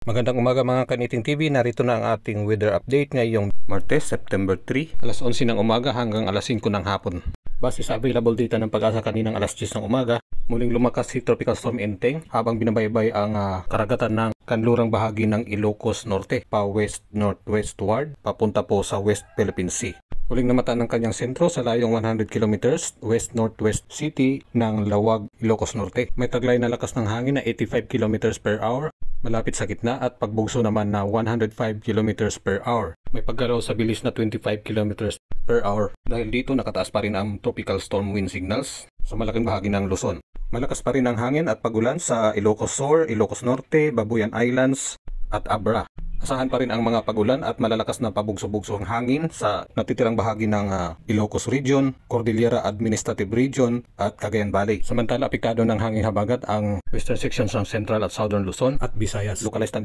Magandang umaga mga Kaniting TV, narito na ang ating weather update ngayong Martes, September 3, alas 11 ng umaga hanggang alas 5 ng hapon. Base sa available data ng Pag-asa kaninang alas 10 ng umaga, muling lumakas si Tropical Storm Enteng habang binabaybay ang karagatan ng kanlurang bahagi ng Ilocos Norte pa west-northwestward papunta po sa West Philippine Sea. Muling namata ng kanyang sentro sa layong 100 kilometers west-northwest city ng Lawag, Ilocos Norte. May taglay na lakas ng hangin na 85 kilometers per hour malapit sa gitna at pagbugso naman na 105 kilometers per hour. May paggalaw sa bilis na 25 kilometers per hour. Dahil dito nakataas pa rin ang tropical storm wind signals sa malaking bahagi ng Luzon. Malakas pa rin ang hangin at pagulan sa Ilocos Sur, Ilocos Norte, Babuyan Islands at Abra. Asahan pa rin ang mga pagulan at malalakas na pabugso-bugso ang hangin sa natitirang bahagi ng Ilocos Region, Cordillera Administrative Region at Cagayan Valley. Samantala, apektado ng hangin habagat ang western sections ng Central at Southern Luzon at Visayas. Localized